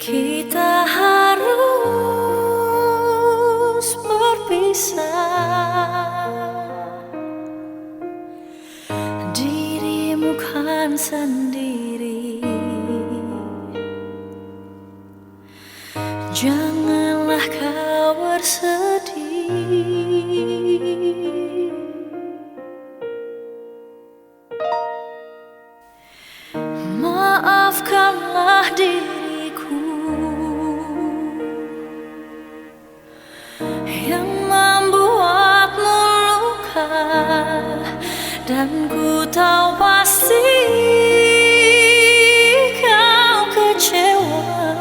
Kita harus berpisah. Dirimu kan sendiri, janganlah kau bersedih. Maafkanlah diriku yang membuatmu luka, dan ku tahu pasti kau kecewa.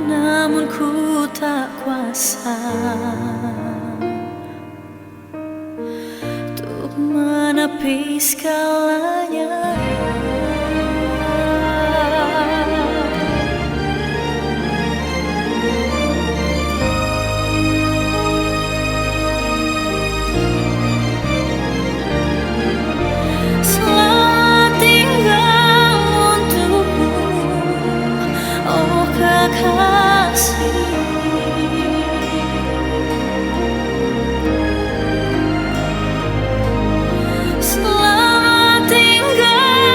Namun ku tak kuasa untuk menepi segalanya. Selamat tinggal untukmu, oh kekasih. Selamat tinggal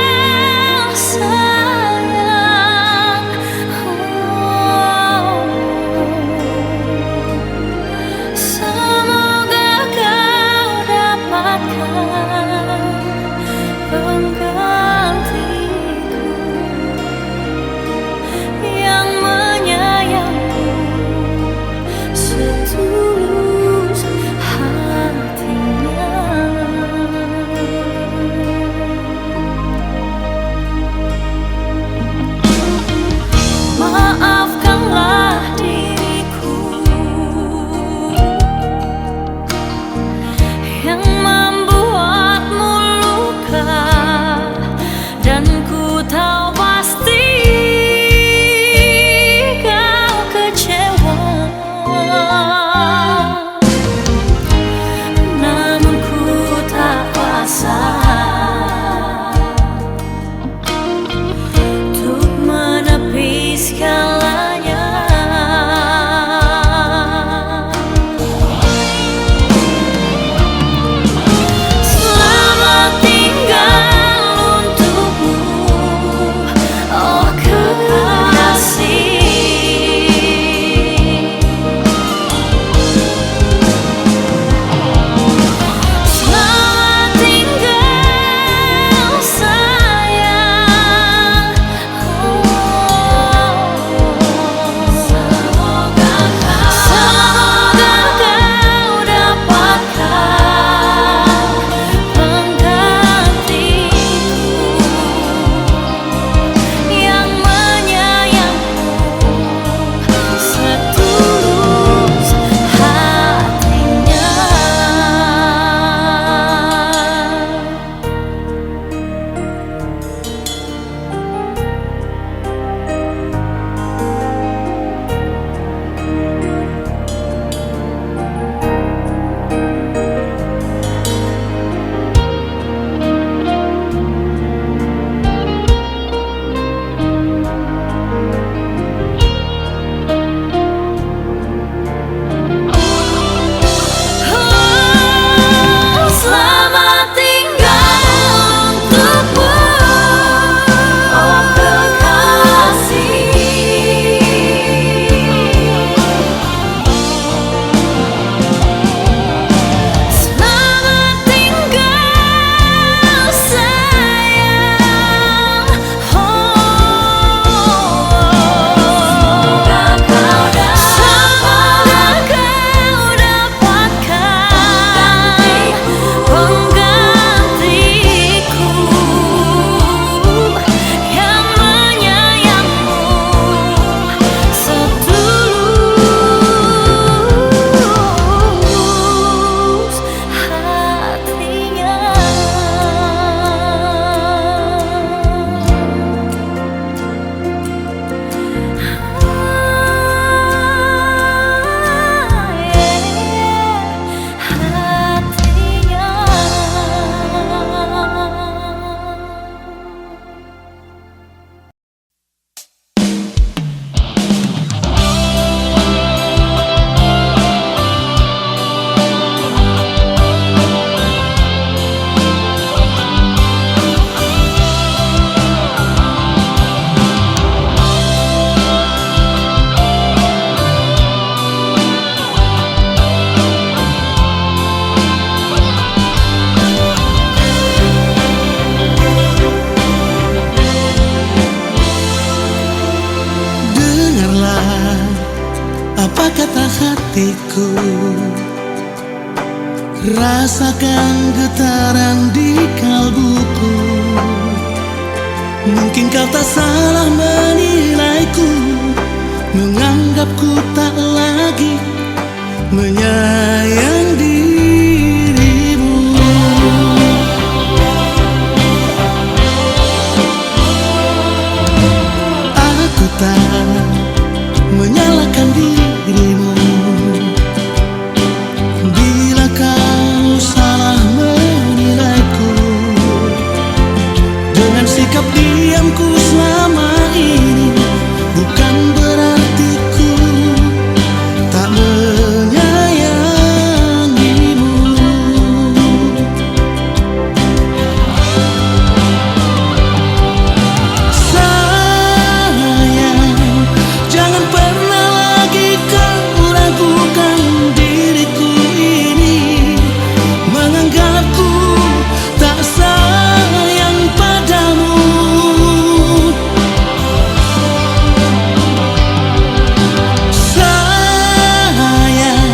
Apa kata hatiku? Rasakan getaran di kalbuku. Mungkin kau tak salah menilaiku, menganggapku tak lagi menyayang dirimu. Aku tak menyalahkan dirimu bila kau salah menilaiku. Dengan sikap diamku selama ini, bukan berarti ku tak menyayangimu. Sayang, jangan pernah lagi kau ragukan diriku ini, menganggapku tak sayang padamu. Sayang,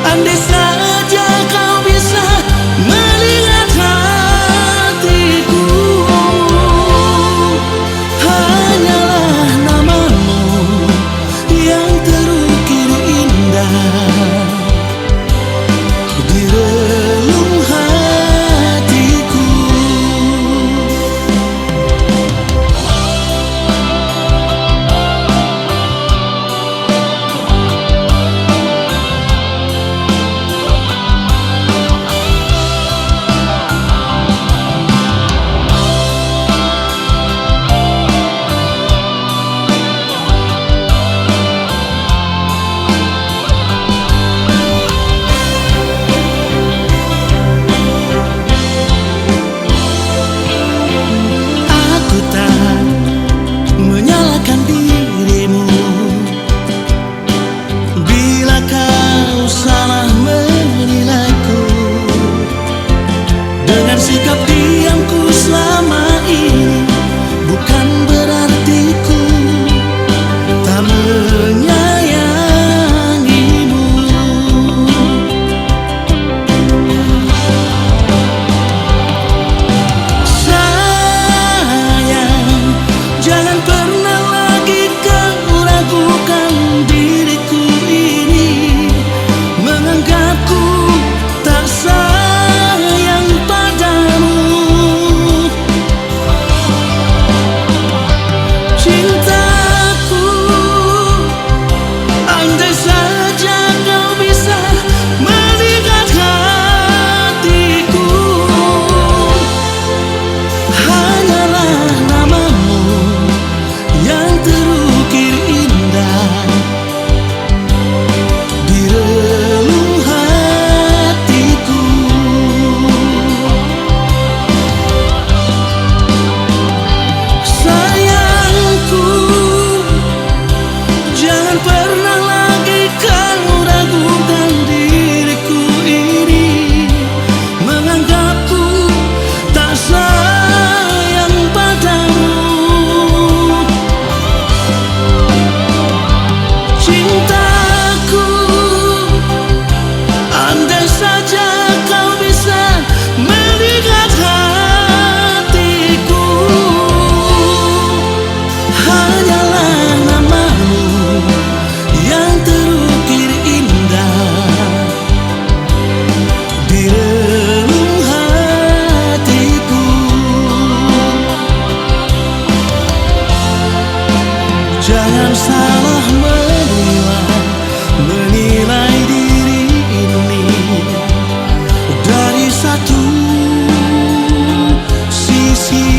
andai saja kau bisa melihat hatiku, hanyalah namamu yang terukir indah di relung hatiku. Aku tak menyalahkan dirimu bila kau salah menilaiku. Dengan sikap diamku selama ini, bukan berarti ku tak menyayangimu. Sayang, jangan pernah lagi kau ragukan diriku ini, menganggapku tak sayang padamu. Cintaku, andai saja kau bisa melihat hatiku, hanyalah namamu yang terukir indah di relung hatiku. Sayangku, jangan pernah lagi kau ragukan diriku ini, menganggapku tak sayang padamu. Cintaku, andai saja kau bisa melihat hatiku, hanyalah namamu yang terukir indah di relung hatiku. Jangan salah menilai diri ini dari satu sisi.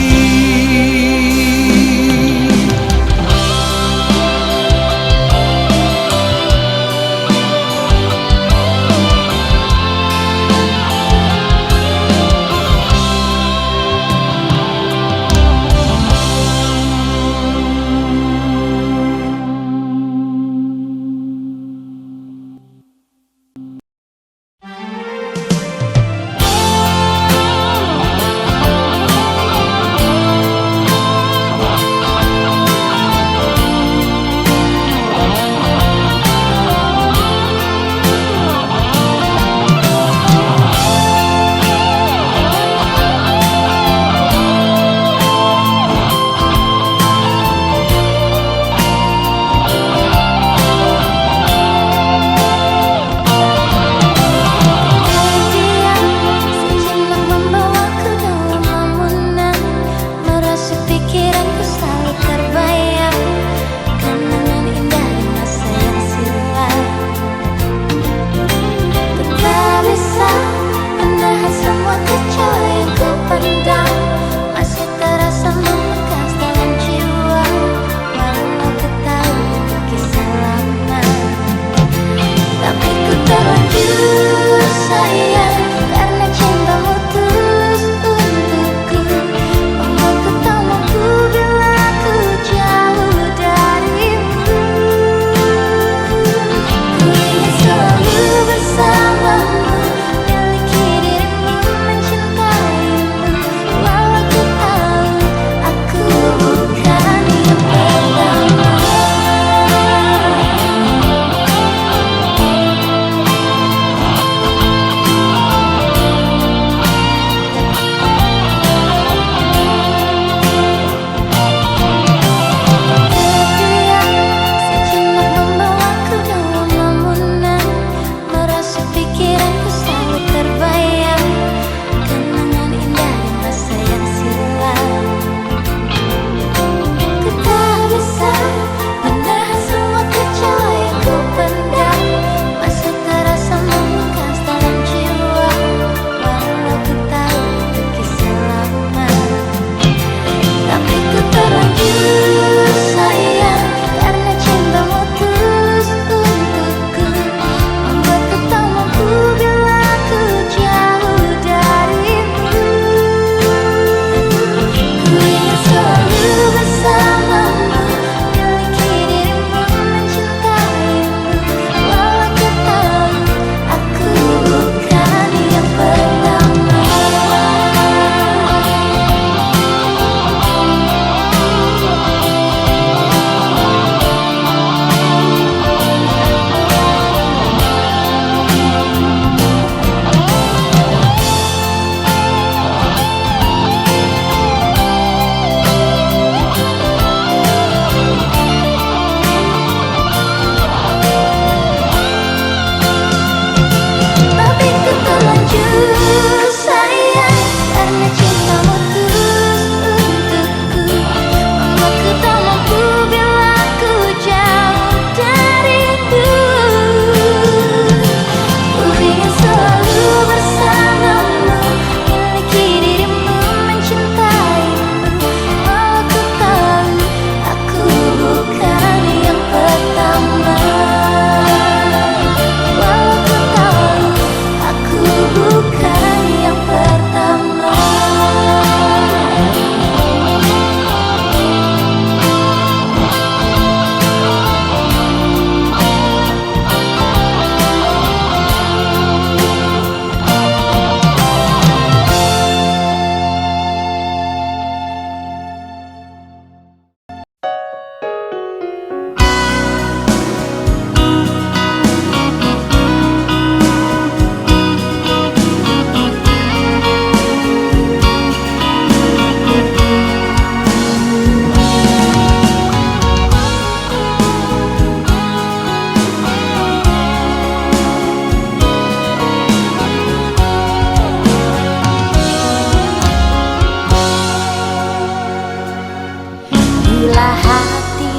Bila hati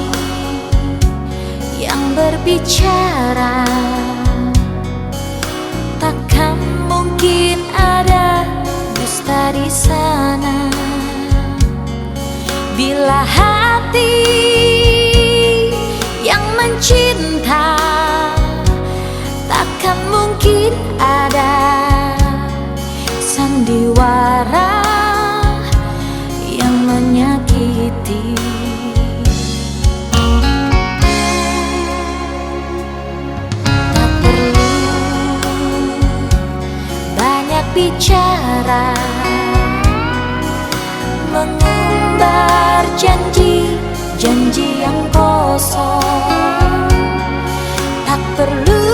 yang berbicara, takkan mungkin ada dusta di sana. Bila hati yang mencinta, takkan mungkin ada sandiwara yang menyakiti. Tak perlu banyak bicara, mengumbar janji-janji yang kosong. Tak perlu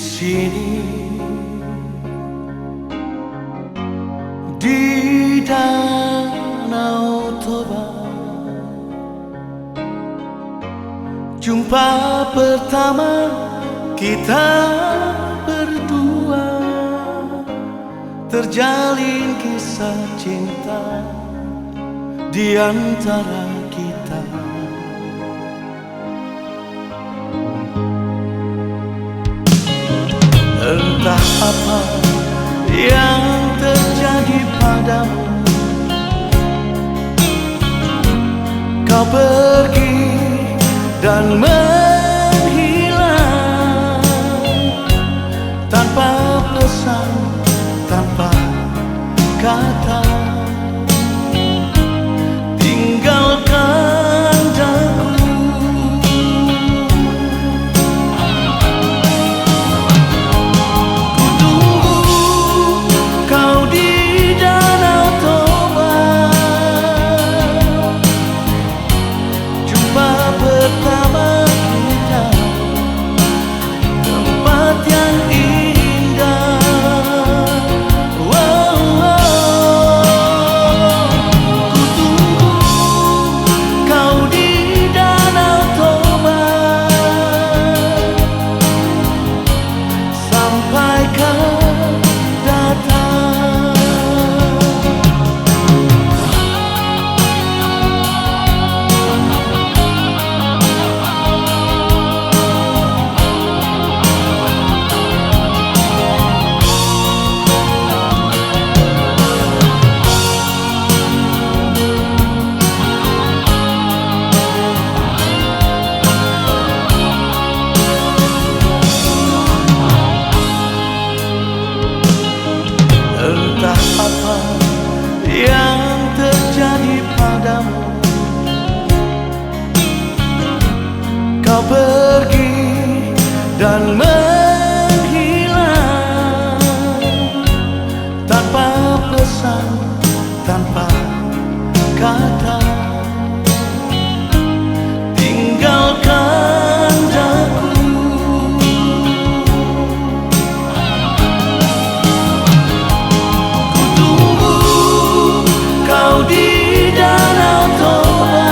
sini di Danau Toba, jumpa pertama kita berdua, terjalin kisah cinta di antara kita. Entah apa yang terjadi padamu, kau pergi dan menghilang tanpa pesan, tanpa kata, tinggalkan daku. Ku tunggu kau di Danau Toba, jumpa pertama kita, tempat yang indah. Ku tunggu kau di Danau Toba sampai kau datang. Entah apa yang terjadi padamu, kau pergi dan menghilang tanpa pesan, tanpa kata, tinggalkan daku. Di Danau Toba,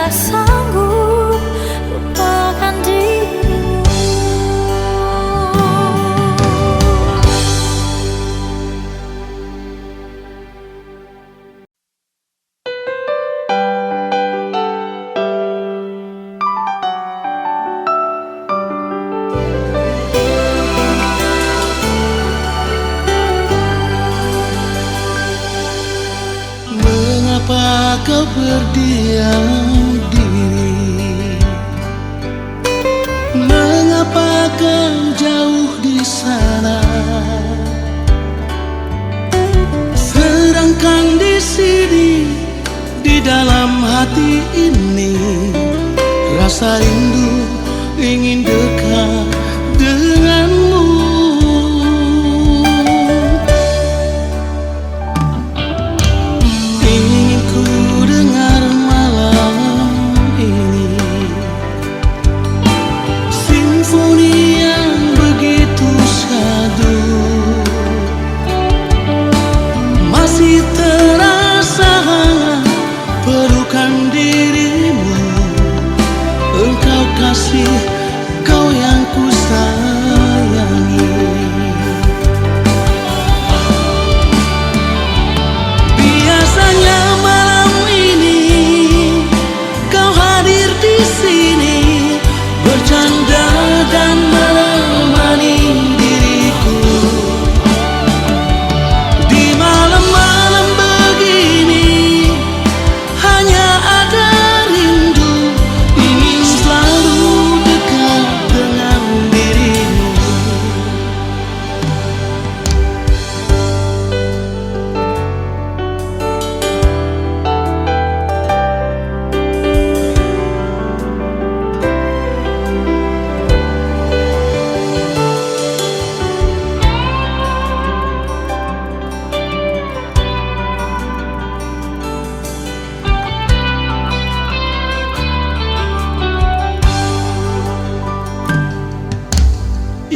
tak sanggup lupakan dirimu. Mengapa kau berdiam diri? Mengapa kau jauh di sana? Sedangkan di sini, di dalam hati ini, rasa rindu ingin dekat denganmu. Ingin ku dengar malam ini simfoni yang begitu syahdu, masih terasa hangat pelukan dirimu. Engkau kasih, kau yang ku sayangi. Biasanya malam ini kau hadir di sini, bercanda dan menemani diriku. Di malam-malam begini hanya ada rindu, ingin selalu dekat dengan dirimu.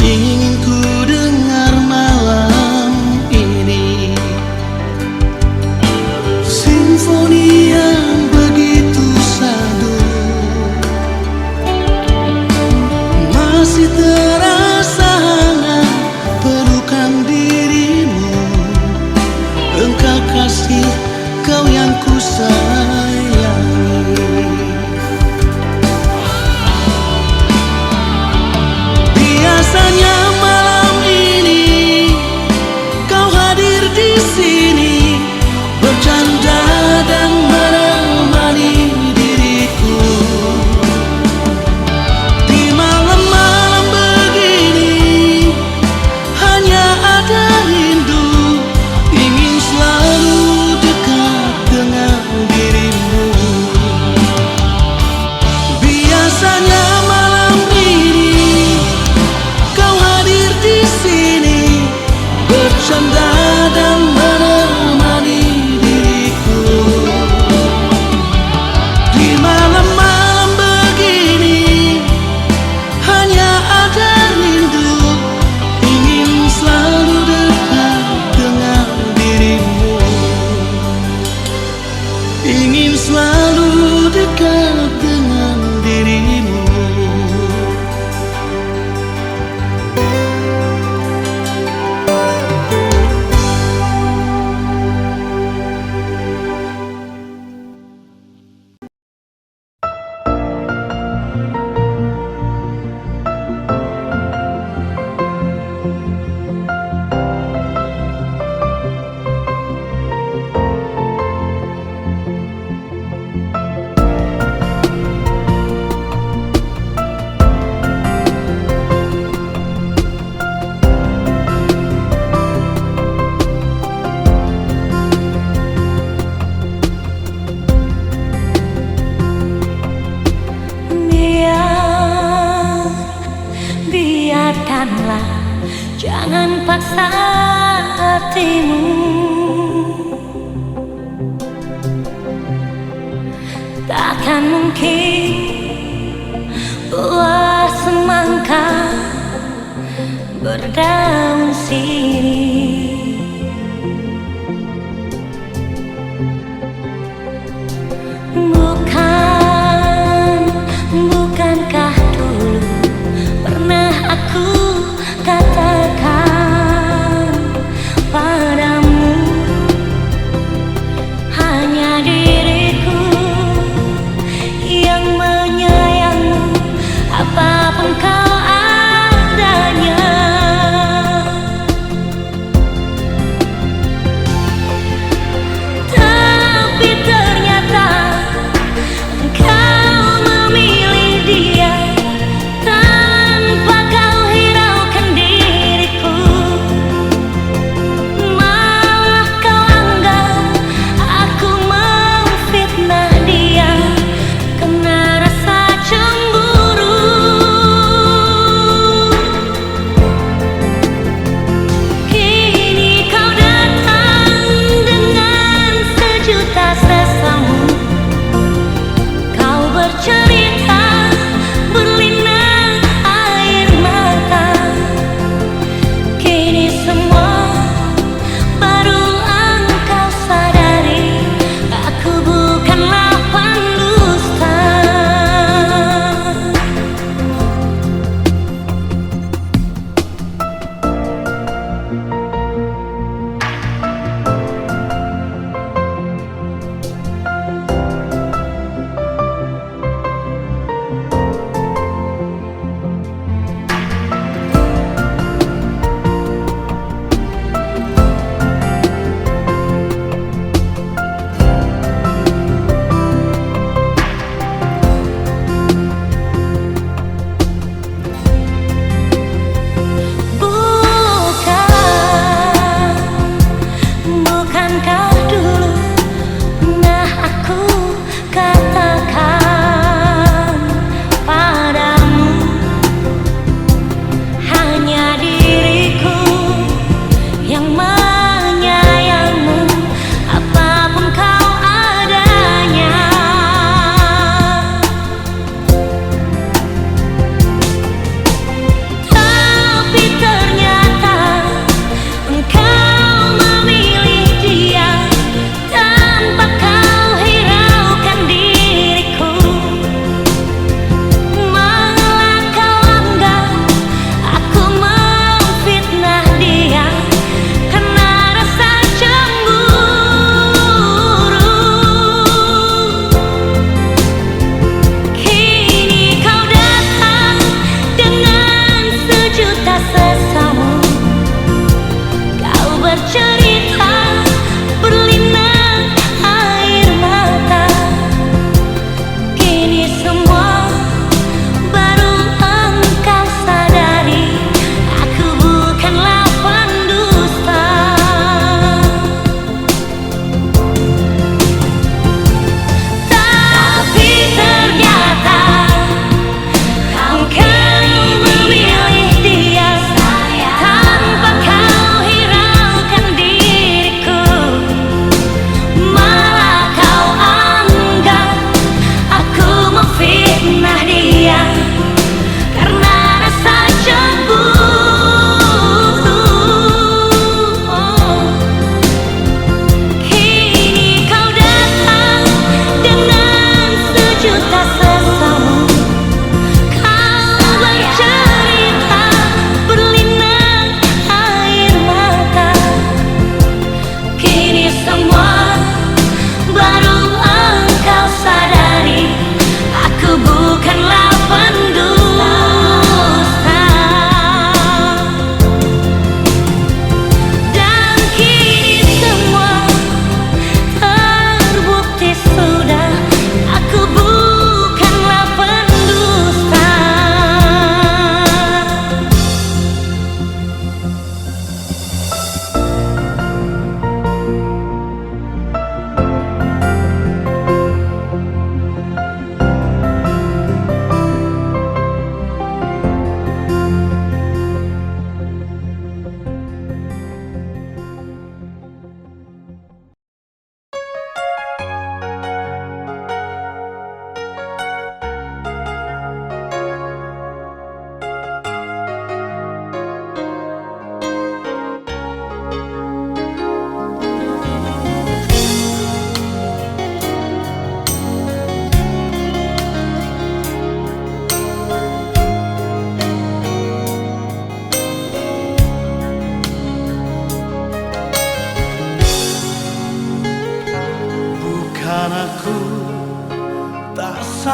Ingin ku dengar malam ini simfoni yang begitu syahdu, masih terasa hangat pelukan dirimu. Engkau kasih, kau yang ku sayangi. Biasanya malam ini kau hadir di sini, bercanda dan menemani diriku. Di malam-malam begini hanya ada rindu, ingin selalu dekat dengan dirimu. Biasanya malam ini kau hadir di sini, bercanda dan menemani diriku. Di malam-malam begini hanya ada rindu, ingin selalu dekat dengan dirimu. Ingin selalu dekat dengan dirimu. Biarkanlah, jangan paksa hatimu. Takkan mungkin buah semangka berdaun sirih. Bukan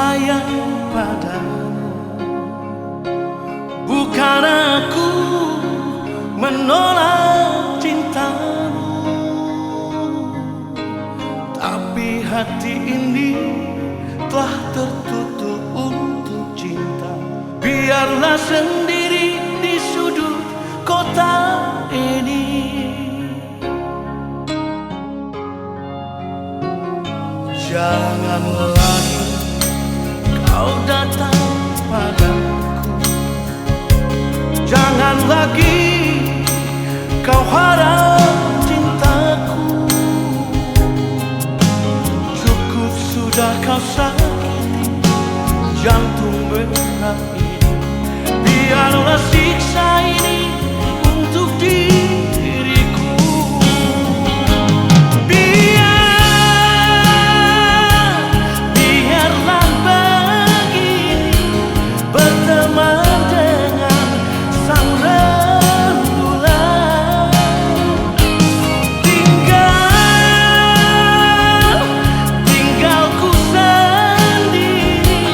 sayang padamu. Bukan aku menolak cintamu, tapi hati ini telah tertutup untuk cinta. Biarlah sendiri di sudut kota ini. Jangan lagi kau datang padaku. Jangan lagi kau harap cintaku. Cukup sudah kau sakiti jantung merah ini. Biarlah siksa ini untuk diriku. Biarlah begini berteman dengan sang rembulan. Tinggal ku sendiri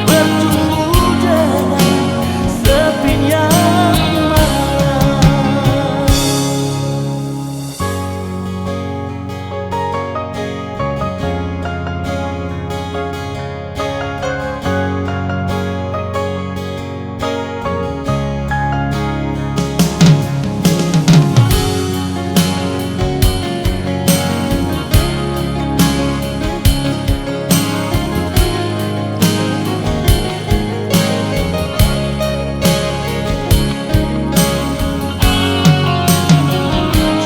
bertumbuh dengan sepinya malam.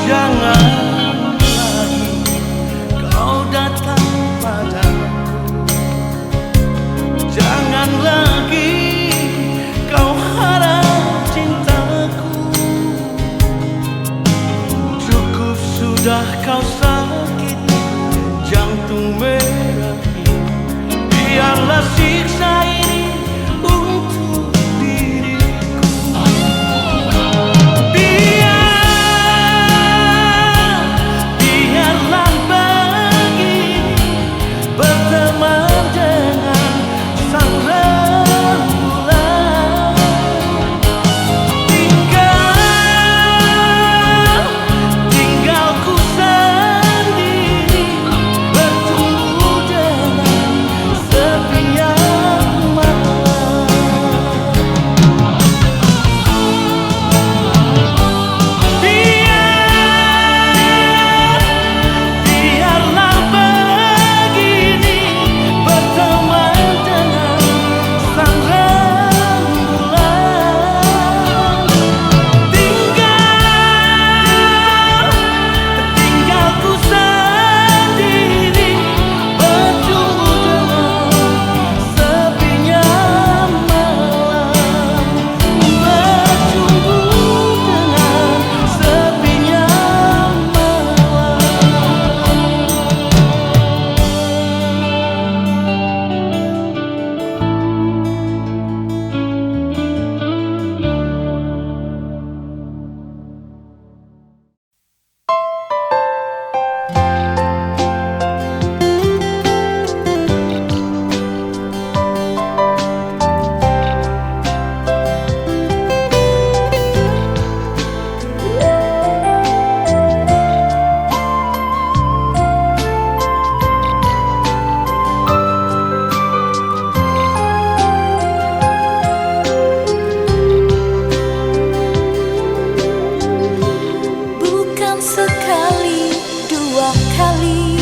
Jangan lagi kau datang padaku. Jangan lagi kau harap cintaku. Cukup sudah kau sakiti jantung merah ini. Biarlah siksa ini untuk diriku. Biarlah begini berteman dengan sang rembulan. Tinggal ku sendiri bertumbuh dengan sepinya malam. Biarlah begini berteman dengan sang rembulan. Tinggal ku sendiri bertumbuh dengan sepinya malam. Bertumbuh dengan sepinya bukan sekali dua kali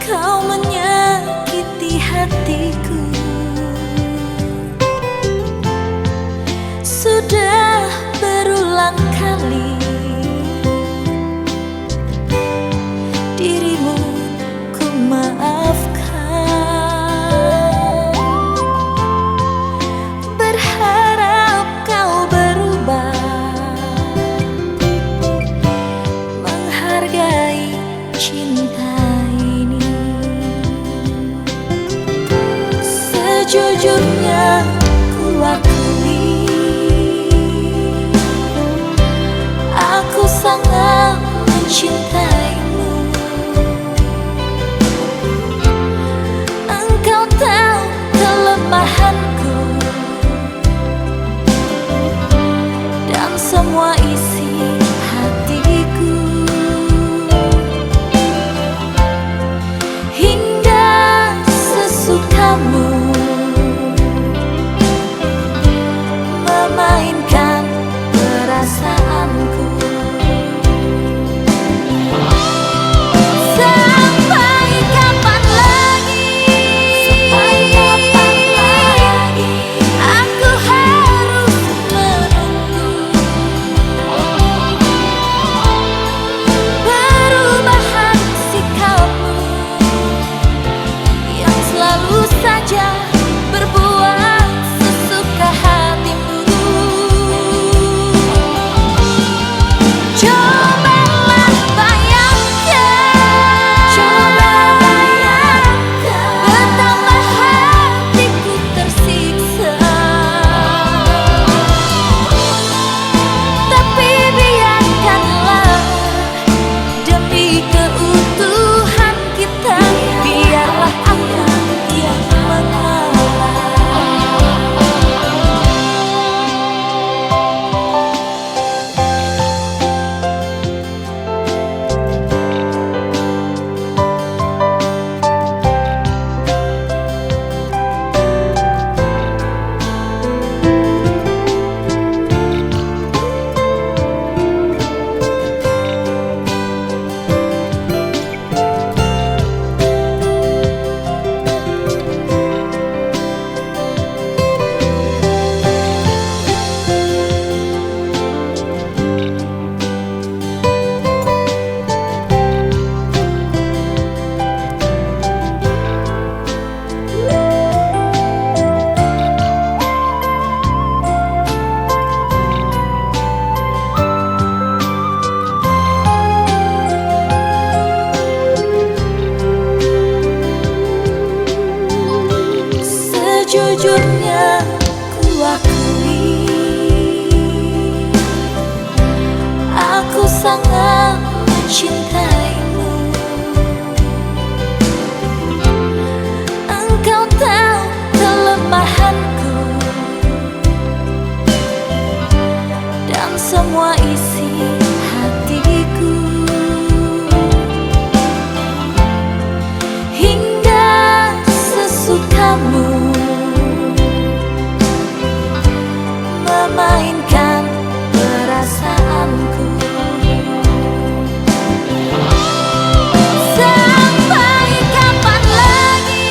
kau menyakiti hatiku. Sudah berulang kali dirimu ku maafkan. Berharap kau berubah, menghargai cinta ini. Sejujurnya ku akui aku sangat mencintaimu. mencintaimu. Engkau tahu kelemahanku dan semua isi hatiku, hingga sesukamu memainkan perasaanku. Sampai kapan lagi?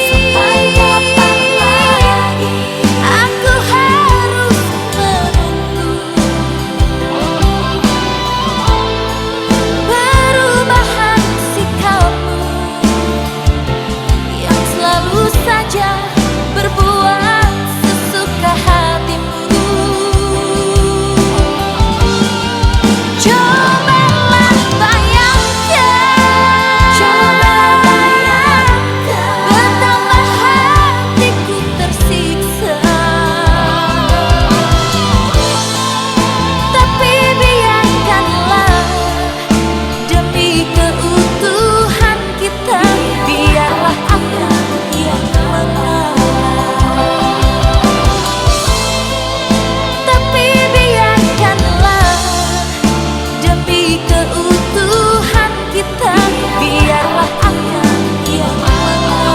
Sampai kapan lagi? Aku harus menunggu perubahan sikapmu yang selalu saja berbuat sesuka hatimu. Cobalah bayangkan, betapa hatiku tersiksa. Tapi biarkanlah demi keutuhan kita, biarlah aku yang mengalah. Tapi biarkanlah demi keutuhan kita, biarlah aku yang mengalah.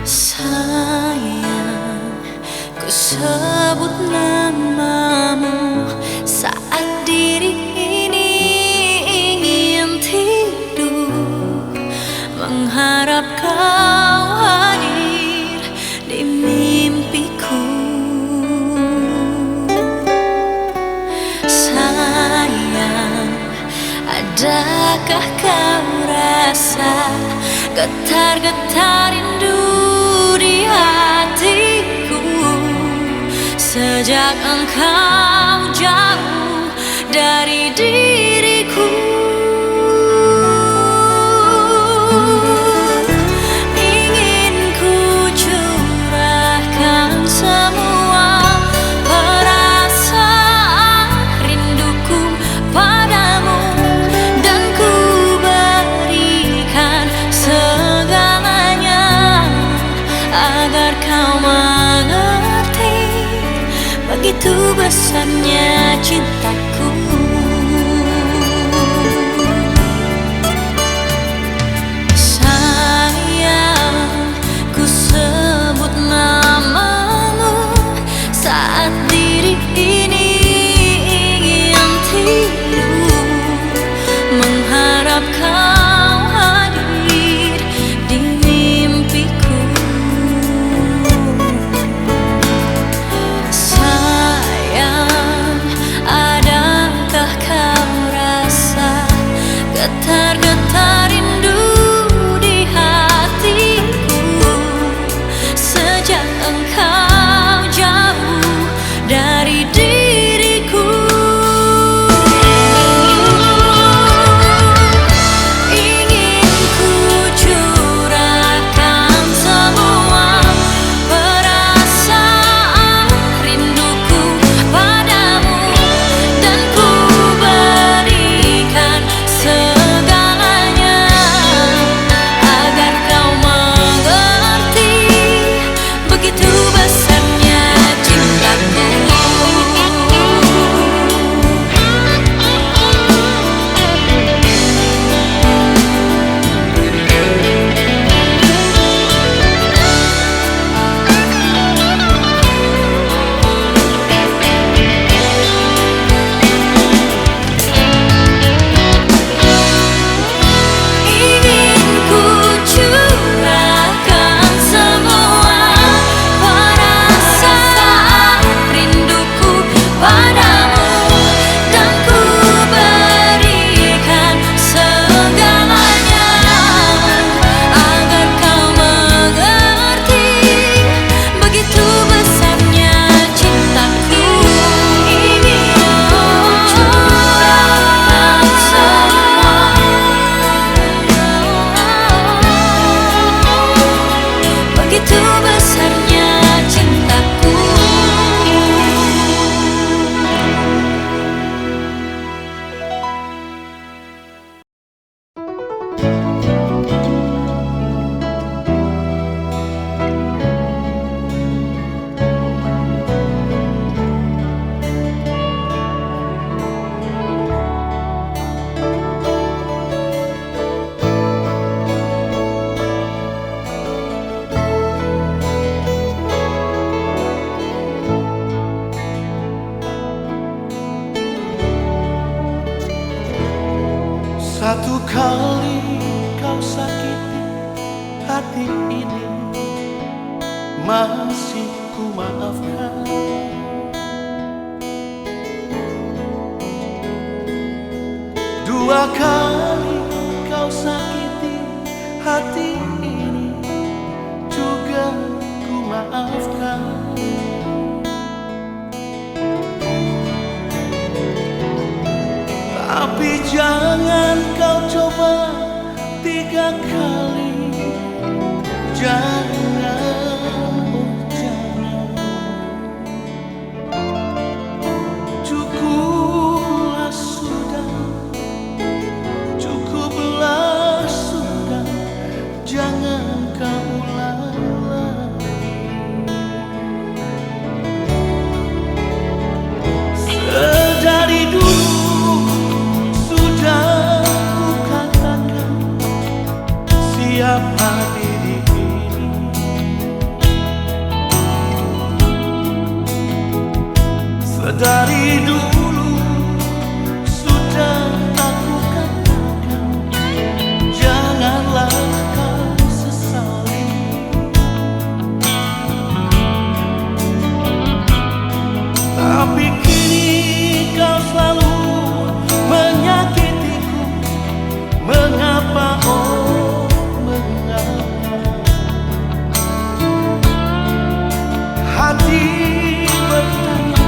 Sayang, ku sebut namamu saat diri ini ingin tidur, mengharap kau hadir di mimpiku. Sayang, adakah kau rasa getar-getar rindu di hatiku sejak engkau jauh dari diriku? Ingin ku curahkan semua perasaan rinduku padamu, dan ku berikan segalanya agar kau mengerti begitu besarnya cintaku. Sayang, ku sebut namamu saat diri ini ingin tidur, mengharap kau hadir di mimpiku. Sayang, adakah kau rasa getar-getar rindu di hatiku sejak engkau jauh dari diriku? Ingin ku curahkan semua perasaan rinduku padamu, dan ku berikan segala Satu kali kau sakiti hati ini, masih ku maafkan. Dua kali kau sakiti hati ini, juga ku maafkan. Tapi jangan kau coba tiga kali. Jangan, oh jangan. Cukuplah sudah, cukuplah sudah. Jangan kau ulang lagi. Sedari dulu siapa diri ini, sedari dulu sudah aku katakan, janganlah kau sesali. Tapi kini kau selalu menyakitiku. Mengapa hati bertanya,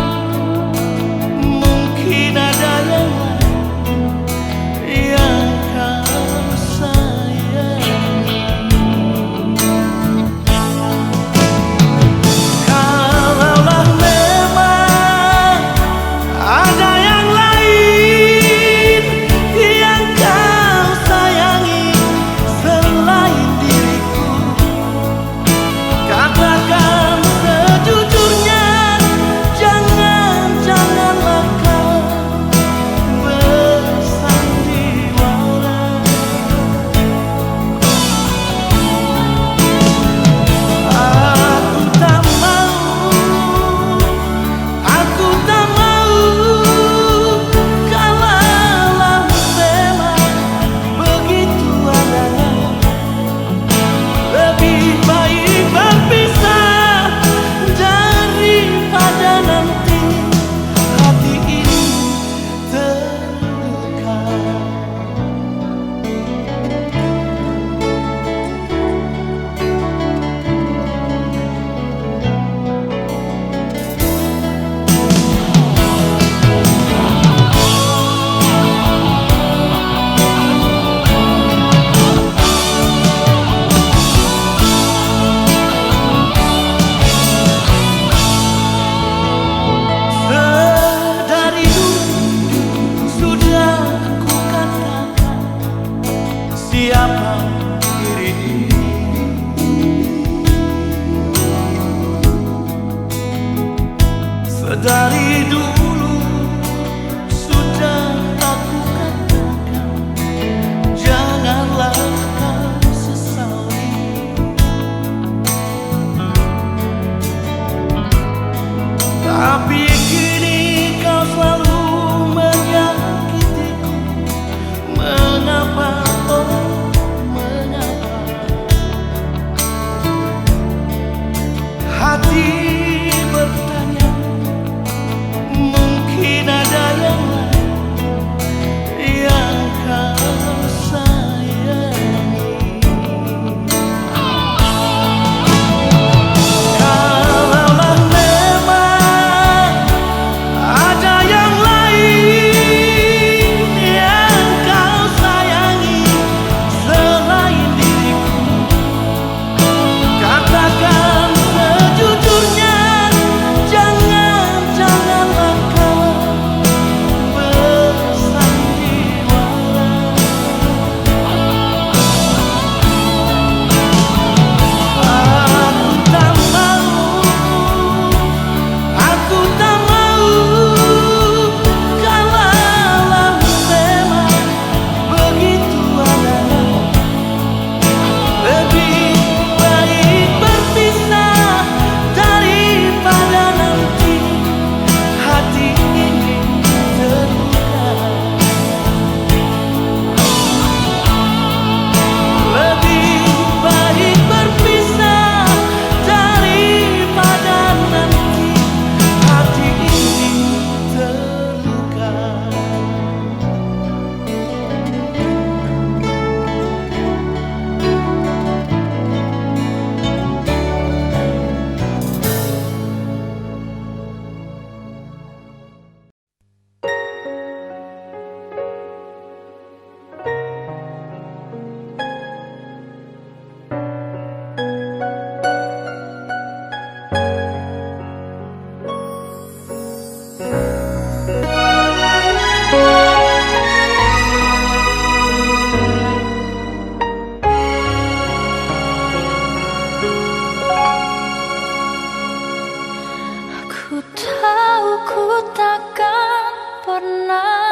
pernah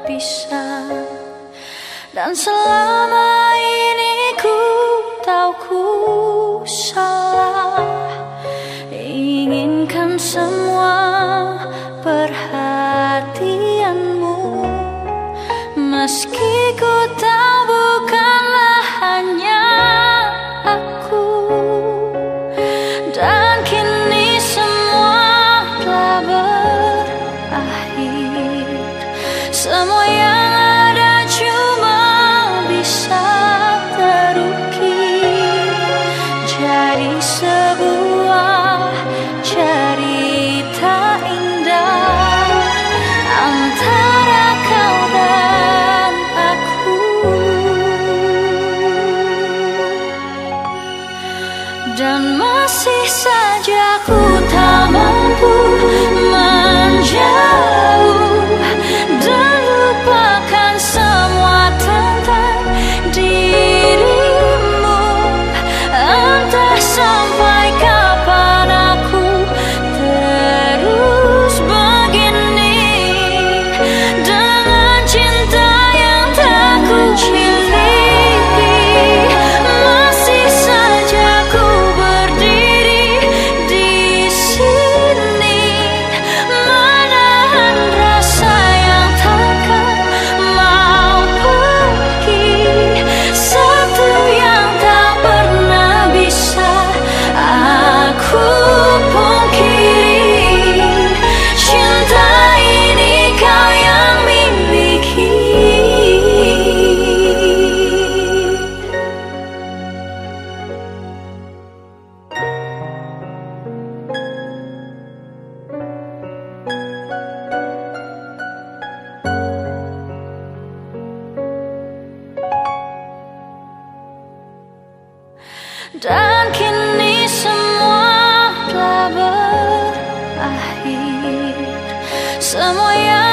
bisa. Dan selama ini ku tahu ku salah, inginkan semua perhatianmu, meski ku tahu bukanlah hanya aku. Dan kini semua telah berakhir, semua yang ada cuma bisa terukir jadi sebuah cerita indah antara kau dan aku. Dan masih saja ku tak mampu menjauh dan lupakan semua tentang dirimu. Entah sampai kapan aku terus begini dengan cinta yang tak ku miliki. Masih saja ku berdiri di sini, menahan rasa yang takkan mau pergi. Satu yang tak pernah bisa aku pungkiri, cinta ini kau yang miliki. Dan kini semua telah berakhir, semua yang